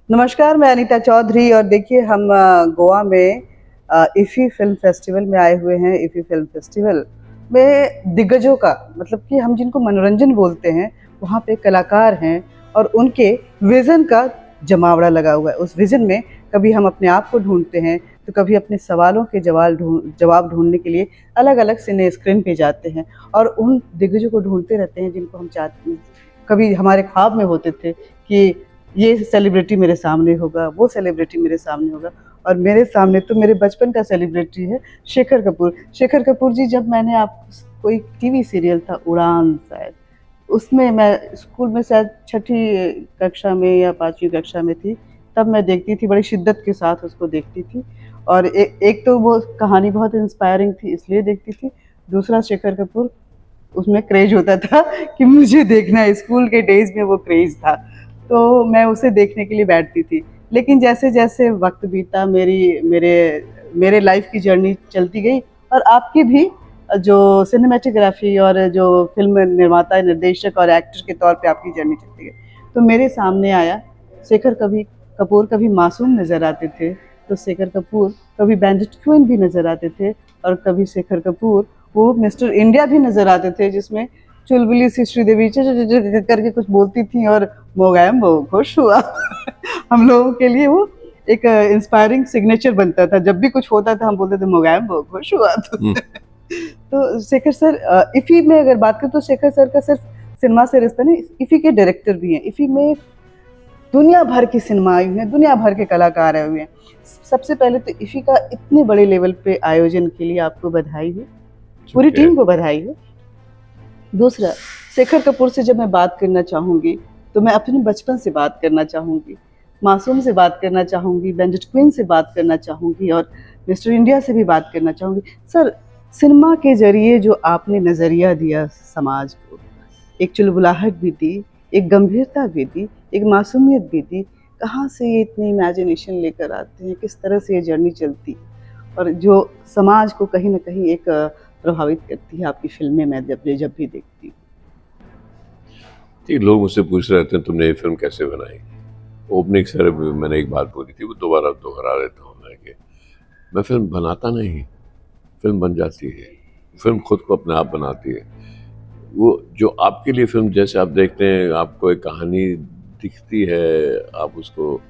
नमस्कार, मैं अनीता चौधरी और देखिए हम गोवा में इफ़ी फ़िल्म फेस्टिवल में आए हुए हैं। इफ़ी फ़िल्म फेस्टिवल में दिग्गजों का मतलब कि हम जिनको मनोरंजन बोलते हैं, वहाँ पे कलाकार हैं और उनके विज़न का जमावड़ा लगा हुआ है। उस विज़न में कभी हम अपने आप को ढूँढते हैं, तो कभी अपने सवालों के जवाब ढूँढने के लिए अलग-अलग सिने स्क्रीन पे जाते हैं और उन दिग्गजों को ढूँढते रहते हैं जिनको हम चाहते कभी हमारे ख्वाब में होते थे कि ये सेलिब्रिटी मेरे सामने होगा, वो सेलिब्रिटी मेरे सामने होगा और मेरे सामने तो मेरे बचपन का सेलिब्रिटी है शेखर कपूर। शेखर कपूर जी जब मैंने आप कोई टीवी सीरियल था उड़ान शायद, उसमें मैं स्कूल में शायद छठी कक्षा में या 5वीं कक्षा में थी, तब मैं देखती थी, बड़ी शिद्दत के साथ उसको देखती थी और एक तो वो कहानी बहुत इंस्पायरिंग थी इसलिए देखती थी, दूसरा शेखर कपूर उसमें क्रेज़ होता था कि मुझे देखना है, स्कूल के डेज़ में वो क्रेज़ था। तो मैं उसे देखने के लिए बैठती थी। लेकिन जैसे-जैसे वक़्त बीता मेरे मेरे लाइफ़ की जर्नी चलती गई और आपकी भी जो सिनेमैटोग्राफ़ी और जो फ़िल्म निर्माता, निर्देशक और एक्टर के तौर पे आपकी जर्नी चलती गई। तो मेरे सामने आया शेखर कपूर कभी मासूम नज़र आते थे, तो शेखर कपूर कभी बैंडिट क्वीन भी नज़र आते थे और कभी शेखर कपूर वो मिस्टर इंडिया भी नज़र आते थे जिसमें चुलबुली सी श्रीदेवी च च च च करके कुछ बोलती थी और मोगैम्बो खुश हुआ। हम लोगों के लिए वो एक इंस्पायरिंग सिग्नेचर बनता था। जब भी कुछ होता था हम बोलते थे मोगैम्बो खुश हुआ तो। तो शेखर सर इफ़ी में अगर बात करें तो शेखर सर का सिर्फ सिनेमा से रिश्ता नहीं, इफ़ी के डायरेक्टर भी हैं। इफ़ी में दुनिया भर की सिनेमा आई हुई है, दुनिया भर के कलाकार आए हुए हैं। सबसे पहले तो इफ़ी का इतने बड़े लेवल पे आयोजन के लिए आपको बधाई हो, पूरी टीम को बधाई हो। दूसरा, शेखर कपूर से जब मैं बात करना चाहूँगी, तो मैं अपने बचपन से बात करना चाहूँगी, मासूम से बात करना चाहूँगी, बैंडिट क्वीन से बात करना चाहूँगी और मिस्टर इंडिया से भी बात करना चाहूँगी। सर, सिनेमा के ज़रिए जो आपने नज़रिया दिया समाज को, एक चुलबुलाहट भी दी, एक गंभीरता भी दी, एक मासूमियत भी दी, कहाँ से ये इतनी इमेजिनेशन लेकर आते हैं, किस तरह से ये जर्नी चलती है और जो समाज को कहीं न कहीं एक प्रभावित करती है आपकी फ़िल्में मैं जब भी देखती हूँ। ठीक, लोग मुझसे पूछ रहे थे तुमने ये फिल्म कैसे बनाई। ओपनिंग सर मैंने एक बात बोली थी, वो दोबारा दोहरा देता हूँ मैं कि मैं फिल्म बनाता नहीं, फिल्म बन जाती है। फिल्म खुद को अपने आप बनाती है। वो जो आपके लिए फिल्म जैसे आप देखते हैं, आपको एक कहानी दिखती है, आप उसको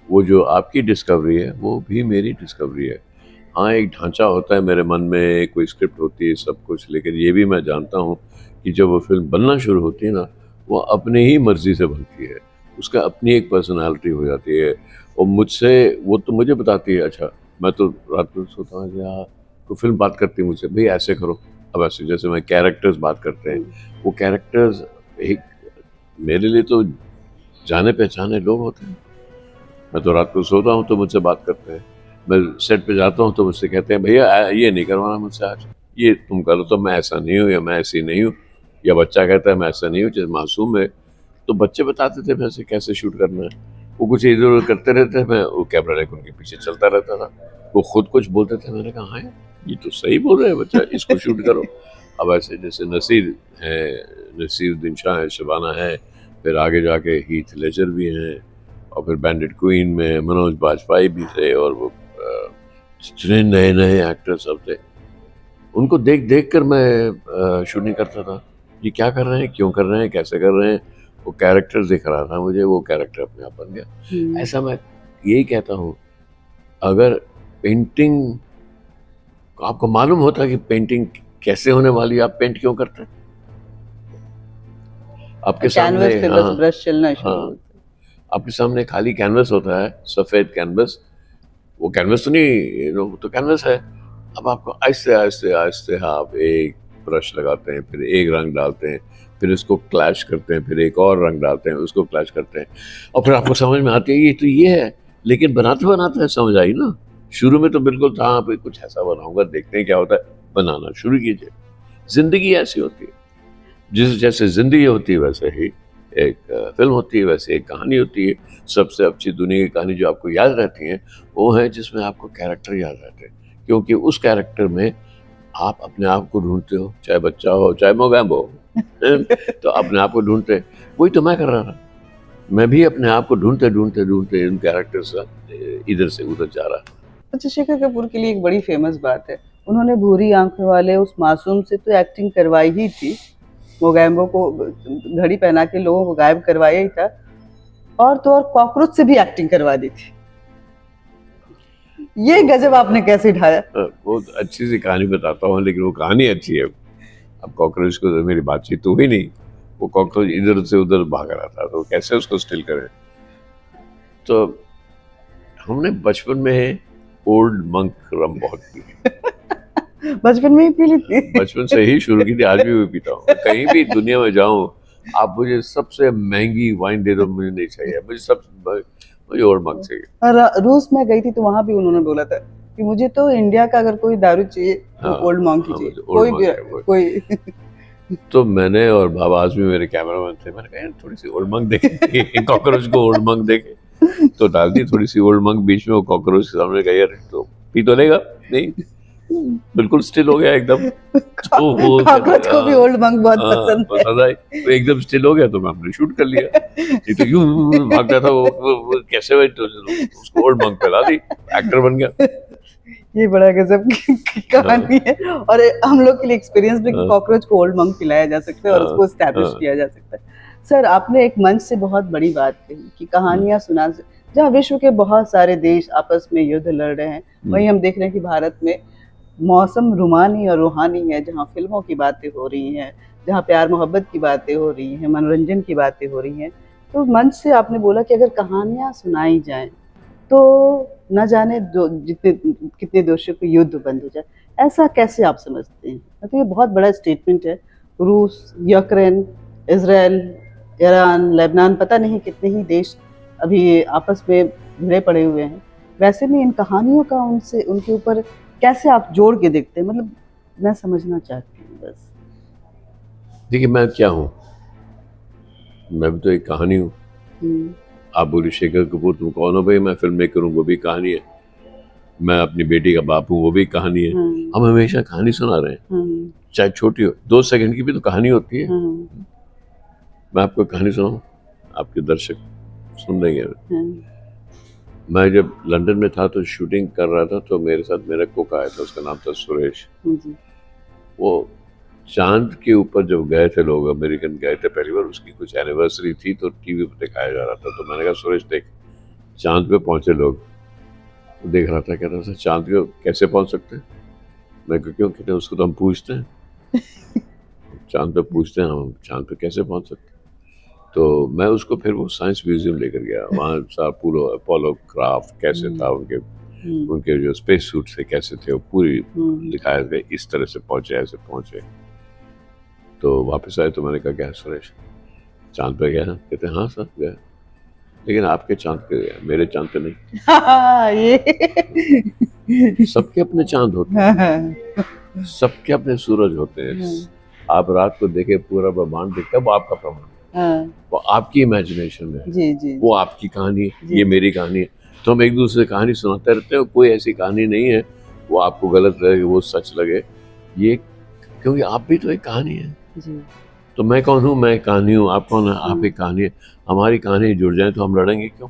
वो जो आपकी डिस्कवरी है वो भी मेरी डिस्कवरी है। हाँ, एक ढांचा होता है मेरे मन में, कोई स्क्रिप्ट होती है सब कुछ, लेकिन ये भी मैं जानता हूँ कि जब वो फिल्म बनना शुरू होती है ना, वो अपने ही मर्जी से बनती है। उसका अपनी एक पर्सनालिटी हो जाती है और मुझसे वो तो मुझे बताती है। अच्छा, मैं तो रात को सोता हूँ यार, तो फिल्म बात करती है मुझसे, भाई ऐसे करो, अब ऐसे जैसे मैं कैरेक्टर्स बात करते हैं, वो कैरेक्टर्स एक मेरे लिए तो जाने पहचाने लोग होते हैं। मैं तो रात को सोता हूँ तो मुझसे बात करते हैं, मैं सेट पे जाता हूँ तो मुझसे कहते हैं भैया ये नहीं करवाना मुझसे आज, ये तुम करो, तो मैं ऐसा नहीं हूँ या मैं ऐसी नहीं हूँ, या बच्चा कहता है मैं ऐसा नहीं हूँ, जैसे मासूम है तो बच्चे बताते थे वैसे कैसे शूट करना है। वो कुछ इधर उधर करते रहते, मैं वो कैमरा लेकर उनके पीछे चलता रहता था। वो खुद कुछ बोलते थे, मैंने कहा हाँ ये तो सही बोल रहे हैं बच्चा, इसको शूट करो। अब ऐसे जैसे नसीर है, नसीरुद्दीन शाह है, शबाना है, फिर आगे जाके हीथ लेजर भी हैं, और फिर बैंडिट क्वीन में मनोज बाजपेयी भी थे, और वो जितने नए नए एक्टर सब थे, उनको देख देख कर मैं शूटिंग करता था। ये क्या कर रहे हैं, क्यों कर रहे हैं, कैसे कर रहे हैं। वो कैरेक्टर दिख रहा था मुझे, वो कैरेक्टर अपने आप बन गया। ऐसा मैं यही कहता हूँ, अगर पेंटिंग आपको मालूम होता है कि पेंटिंग कैसे होने वाली है, आप पेंट क्यों करते हैं? आपके सामने कैनवस पे बस ब्रश चलना शुरू हाँ, होता है। आपके सामने खाली कैनवस होता है, सफेद कैनवस। वो कैनवस तो नहीं, वो तो कैनवस है। अब आपको आहिस्ते आहिस्ते आहिस्ते आप एक ब्रश लगाते हैं, फिर एक रंग डालते हैं, फिर उसको क्लैश करते हैं, फिर एक और रंग डालते हैं, उसको क्लैश करते हैं, और फिर आपको समझ में आती है ये तो ये है। लेकिन बनाते बनाते समझ आई ना। शुरू में तो बिल्कुल था हाँ, कुछ ऐसा बनाऊंगा, देखते हैं क्या होता है, बनाना शुरू कीजिए। जिंदगी ऐसी होती है, जिस जैसे जिंदगी होती है वैसे ही एक फिल्म होती है, वैसे एक कहानी होती है। सबसे अच्छी दुनिया की कहानी जो आपको याद रहती है वो है जिसमें आपको कैरेक्टर याद रहते हैं, क्योंकि उस कैरेक्टर में आप अपने आप को ढूंढते हो, चाहे बच्चा हो चाहे मोगैम्बो हो। तो अपने आप को ढूंढते हैं। वही तो मैं कर रहा था। मैं भी अपने आप को ढूंढते ढूंढते ढूंढते इन कैरेक्टर से इधर से उधर जा रहा था। अच्छा, शेखर कपूर के लिए एक बड़ी फेमस बात है, उन्होंने भूरी आंखों वाले उस मासूम से तो एक्टिंग करवाई ही थी, वो गैम्बो को घड़ी पहना के लोगों को गायब करवाया ही था, और तो और कॉकरोच से भी एक्टिंग करवा दी थी। ये गजब आपने कैसे ढाया? बहुत अच्छी सी कहानी बताता हूँ, लेकिन वो कहानी अच्छी है। अब कॉकरोच को तो मेरी बातचीत तो हुई नहीं, वो कॉकरोच इधर से उधर भाग रहा था, तो कैसे उसको स्टिल करें। तो हमने बचपन में ओल्ड मंक रम बहुत पी, बचपन में ही पी ली थी। बचपन से ही शुरू की थी, आज भी मैं पीता हूँ। कहीं भी दुनिया में जाऊँ, आप मुझे सबसे महंगी वाइन दे दो, मुझे नहीं चाहिए, मुझे ओल्ड मंक चाहिए। और रूस में गई थी तो वहां भी उन्होंने बोला था कि मुझे तो इंडिया का अगर कोई दारू चाहिए तो हाँ, ओल्ड मंक ही हाँ, चाहिए, मुझे कोई ओल्ड भी मंक है वो। कोई। तो मैंने और बाबा आजमी मेरे कैमरामैन थे, मैंने कहा यार थोड़ी सी ओल्ड मंक देखे, कॉकरोच को ओल्ड मंक देखे, तो डाल दी थोड़ी सी ओल्ड मंक बीच में, वो कॉकरोच के सामने गया, तो पी तो लेगा नहीं, बिल्कुल स्टिल हो गया एकदम। तो वो कॉकरोच को भी ओल्ड मंक बहुत पसंद है। पसंद आई, तो एकदम स्टिल हो गया, तो मैं हमने शूट कर लिया। नहीं तो यूं भागता था वो कैसे भाई, तो उसको ओल्ड मंक पिला दी, एक्टर बन गया। ये बड़ा गजब की कहानी है, और हम लोग के लिए एक्सपीरियंस भी कि कॉकरोच को ओल्ड मंक पिलाया जा सकता है और उसको एस्टैब्लिश किया जा सकता है। सर, आपने एक मंच से बहुत बड़ी बात कही कि कहानियां सुना, जहाँ विश्व के बहुत सारे देश आपस में युद्ध लड़ रहे हैं, वहीं हम देख रहे हैं कि भारत में मौसम रूमानी और रूहानी है, जहाँ फिल्मों की बातें हो रही हैं, जहाँ प्यार मोहब्बत की बातें हो रही हैं, मनोरंजन की बातें हो रही हैं। तो मंच से आपने बोला कि अगर कहानियाँ सुनाई जाएं तो न जाने जितने कितने देशों के युद्ध बंद हो जाए, ऐसा कैसे आप समझते हैं? तो ये बहुत बड़ा स्टेटमेंट है। रूस, यूक्रेन, इसराइल, ईरान, लेबनान, पता नहीं कितने ही देश अभी आपस में भिड़े पड़े हुए हैं। वैसे में इन कहानियों का उनसे उनके ऊपर कैसे आप जोड़ के देखते हैं? मतलब मैं समझना चाहती हूँ बस। देखिए मैं क्या हूँ, मैं भी तो एक कहानी हूँ। हम्म, आप बोले शेखर कपूर तुम कौन हो भाई, मैं फिल्म मेकर हूँ, वो भी कहानी है। मैं अपनी बेटी का बाप हूँ, वो भी कहानी है। हम हमेशा कहानी सुना रहे हैं, चाहे छोटी हो, 2 सेकंड की भी तो कहानी होती है। मैं आपको कहानी सुनाऊं, आपके दर्शक सुन रहे हैं। मैं जब लंदन में था तो शूटिंग कर रहा था, तो मेरे साथ मेरा कुक आया था, उसका नाम था सुरेश। वो चांद के ऊपर जब गए थे लोग, अमेरिकन गए थे पहली बार, उसकी कुछ एनिवर्सरी थी, तो टीवी पर दिखाया जा रहा था। तो मैंने कहा सुरेश देख, चांद पे पहुंचे लोग। देख रहा था, कहता था चांद पे कैसे पहुंच सकते हैं? मैं क्यों, कहते उसको तो हम पूछते हैं, चांद पे पूछते हैं, हम चांद पे कैसे पहुंच सकते हैं? तो मैं उसको फिर वो साइंस म्यूजियम लेकर गया, वहाँ सा पूरा अपोलो क्राफ्ट कैसे था, उनके जो स्पेस सूट से कैसे थे, वो पूरी दिखाया गया, इस तरह से पहुंचे, ऐसे पहुंचे। तो वापस आए तो मैंने कहा क्या सुरेश, चांद पे गया? कहते हाँ सर गया, लेकिन आपके चांद पे गया, मेरे चांद पे नहीं। ये सबके अपने चांद होते हैं, सबके अपने सूरज होते हैं। आप रात को देखे पूरा ब्रह्मांड देखते हैं, वो आपका ब्रह्मांड, वो आपकी इमेजिनेशन है, जी जी, वो आपकी कहानी है, ये मेरी कहानी है। तो हम एक दूसरे कहानी सुनाते रहते हैं, कोई ऐसी कहानी नहीं है वो आपको गलत लगे, वो सच लगे, ये क्योंकि आप भी तो एक कहानी है जी। तो मैं कौन हूँ? मैं कहानी हूँ। आप कौन है? आप एक कहानी है। हमारी कहानी जुड़ जाए तो हम लड़ेंगे क्यों?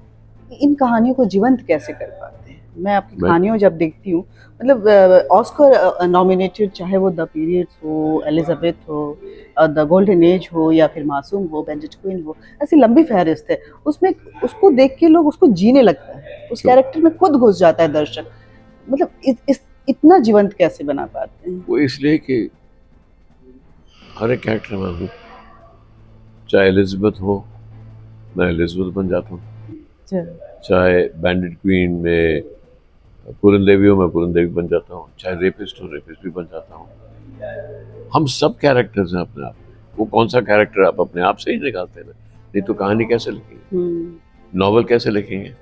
इन कहानियों को जीवंत कैसे कर पाते हैं? मैं आपकी कहानियों जब देखती हूँ, मतलब ऑस्कर नॉमिनेटेड, चाहे वो द पीरियड्स हो, एलिजाबेथ हो, द गोल्डन एज हो, या फिर मासूम हो, बेनेडिक्ट क्वीन हो, ऐसी लंबी फहरिस्त है। उसमें उसको देख के लोग उसको जीने लगता है, उस कैरेक्टर में खुद घुस जाता है दर्शक। मतलब इतना जीवंत कैसे बना पाते हैं? वो इसलिए कि हर एक कैरेक्टर में हूँ। चाहे एलिजाबेथ हो, मैं एलिजाबेथ बन जाता हूँ। चाहे बैंडिट क्वीन में पूरन देवी हो, मैं पूरन देवी बन जाता हूँ। चाहे रेपिस्ट हो, रेपिस्ट भी बन जाता हूँ। हम सब कैरेक्टर्स हैं अपने आप में। वो कौन सा कैरेक्टर आप अपने आप से ही निकालते हैं, नहीं तो कहानी कैसे लिखेंगे, नॉवल कैसे लिखेंगे,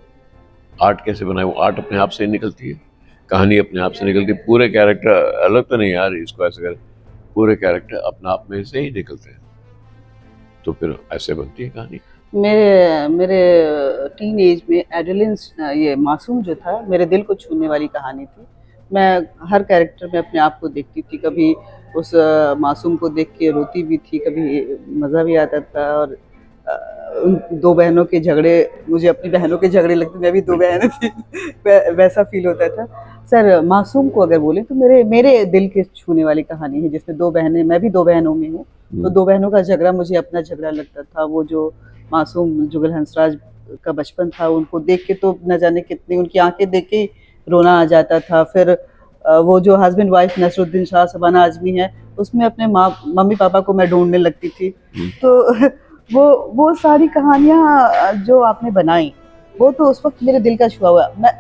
आर्ट कैसे बनाए? वो आर्ट अपने आप से ही निकलती है, कहानी अपने आप से निकलती है। पूरे कैरेक्टर अलग तो नहीं यार, इसको ऐसे करें, पूरे कैरेक्टर अपने आप में से ही निकलते हैं, तो फिर ऐसे बनती है कहानी। मेरे टीन एज में एडोलेंस, ये मासूम जो था, मेरे दिल को छूने वाली कहानी थी। मैं हर कैरेक्टर में अपने आप को देखती थी, कभी उस मासूम को देख के रोती भी थी, कभी मज़ा भी आता था, और दो बहनों के झगड़े, मुझे अपनी बहनों के झगड़े लगते, मैं भी दो बहनें थी वैसा फील होता था। सर मासूम को अगर बोलें तो मेरे मेरे दिल के छूने वाली कहानी है, जिसमें दो बहनें, मैं भी दो बहनों में हूँ, तो दो बहनों का झगड़ा मुझे अपना झगड़ा लगता था। वो जो मासूम जुगल हंसराज का बचपन था, उनको देख के तो न जाने कितनी, उनकी आंखें देख के ही रोना आ जाता था। फिर वो जो हस्बैंड वाइफ नसरुद्दीन शाह शबाना आजमी है, उसमें अपने मम्मी पापा को मैं ढूंढने लगती थी। तो वो सारी कहानियाँ जो आपने बनाई, वो तो उस वक्त मेरे दिल का छुआ हुआ।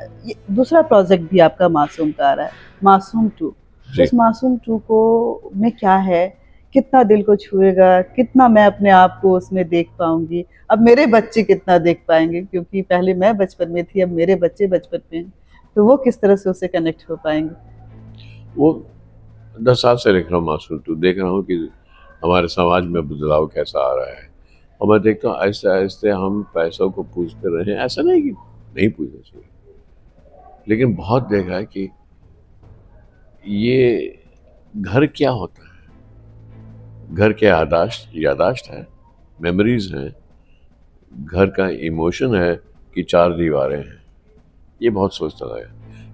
दूसरा प्रोजेक्ट भी आपका मासूम का आ रहा है, मासूम 2। उस मासूम 2 को में क्या है, कितना दिल को छुएगा, कितना मैं अपने आप को उसमें देख पाऊंगी, अब मेरे बच्चे कितना देख पाएंगे, क्योंकि पहले मैं बचपन में थी, अब मेरे बच्चे बचपन में हैं, तो वो किस तरह से उससे कनेक्ट हो पाएंगे। वो 10 साल से लिख रहा हूँ मासूम 2, देख रहा हूँ कि हमारे समाज में बदलाव कैसा आ रहा है, और मैं देखता हूँ आहिस्ते आहिस्ते हम पैसों को पूछते रहे हैं। ऐसा नहीं कि नहीं पूछना चाहिए, लेकिन बहुत देखा है कि ये घर क्या होता है, घर के यादाश्त है, मेमोरीज हैं, घर का इमोशन है कि चार दीवारें हैं। ये बहुत सोचता था,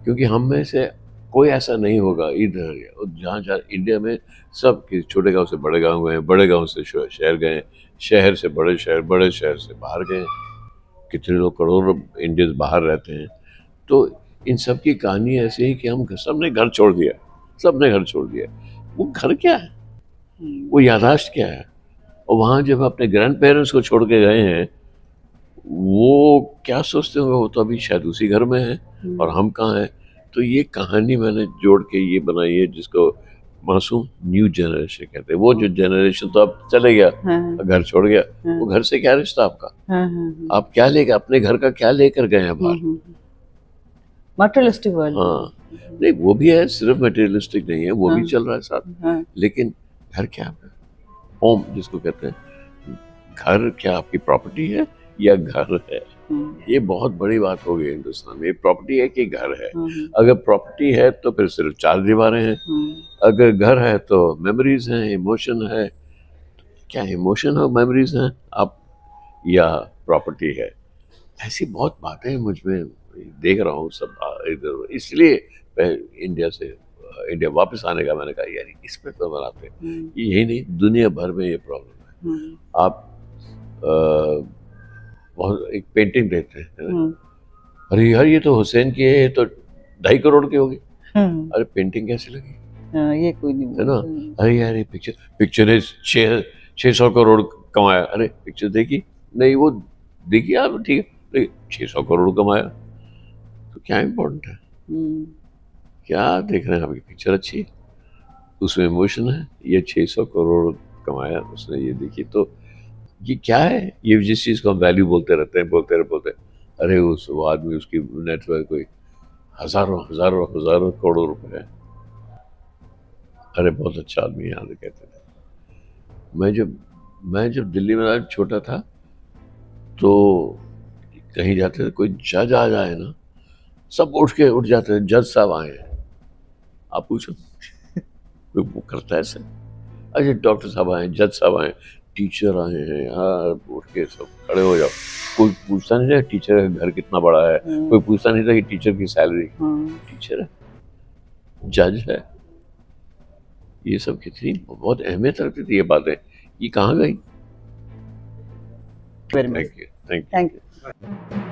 क्योंकि हम में से कोई ऐसा नहीं होगा इधर जहाँ जहाँ इंडिया में सब कि छोटे गांव से बड़े गांव गए, बड़े गांव से शहर गए, शहर से बड़े शहर, बड़े शहर से बाहर गए। कितने लोग, करोड़ों इंडियंस बाहर रहते हैं। तो इन सब की कहानी ऐसी है कि हम सबने घर छोड़ दिया, सबने घर छोड़ दिया। वो घर क्या है, वो यादाश्त क्या है, और वहाँ जब अपने ग्रैंड पेरेंट्स को छोड़ के गए हैं, वो क्या सोचते होंगे, वो तो अभी शायद उसी घर में है और हम कहाँ हैं। तो ये कहानी मैंने जोड़ के ये बनाई है, जिसको मासूम न्यू जनरेशन कहते हैं। वो जो जनरेशन तो अब चले गया, घर छोड़ गया, वो घर से क्या रिश्ता आपका, आप क्या लेकर, अपने घर का क्या लेकर गए हैं बाहर। Materialistic world. हाँ, नहीं वो भी है, सिर्फ मटेरियलिस्टिक नहीं है, वो भी चल रहा है साथ। लेकिन घर क्या है, होम जिसको कहते हैं, घर क्या आपकी प्रॉपर्टी है या घर है। ये बहुत बड़ी बात हो गई हिंदुस्तान में। प्रॉपर्टी है कि घर है। अगर प्रॉपर्टी है तो फिर सिर्फ चार दीवारें हैं, अगर घर है तो मेमोरीज हैं, इमोशन है। क्या इमोशन और मेमोरीज हैं आप, या प्रॉपर्टी है? ऐसी बहुत बातें मुझ में देख रहा हूँ सब इधर। इसलिए इंडिया वापस आने का मैंने कहा, यार इस पे तो बनाते हैं। यही नहीं, दुनिया भर में ये प्रॉब्लम है। आप बहुत एक पेंटिंग देखते हैं, अरे यार ये तो हुसैन की है, ये तो 2.5 करोड़ की होगी। अरे पेंटिंग कैसे लगी, ये कोई नहीं है ना। अरे यार ये पिक्चर ने 600 करोड़ कमाया। अरे पिक्चर देखी नहीं, वो देखी आप, ठीक है, 600 करोड़ कमाया तो क्या इम्पोर्टेंट है, क्या देख रहे हैं आपकी पिक्चर अच्छी है, उसमें इमोशन है। ये 600 करोड़ कमाया उसने, ये देखी, तो ये क्या है। ये जिस चीज़ को हम वैल्यू बोलते रहते हैं, अरे उस वो आदमी, उसकी नेटवर्क कोई हजारों करोड़ों रुपए है। अरे बहुत अच्छा आदमी यहाँ से कहते थे। मैं जब दिल्ली में छोटा था, तो कहीं जाते थे, कोई जज आ जाए ना, सब उठ जाते थे, जज साहब आए हैं। आप पूछो वो करता है ऐसे। अच्छा डॉक्टर साहब आए, जज साहब आए, टीचर आए हैं, यार उठ के सब खड़े हो जाओ। कोई पूछता नहीं था टीचर का घर कितना बड़ा है, कोई पूछता नहीं था कि टीचर की सैलरी, टीचर है, जज है। ये सब कितनी बहुत अहमियत रखती थी ये बातें, ये कहाँ गई। Thank you.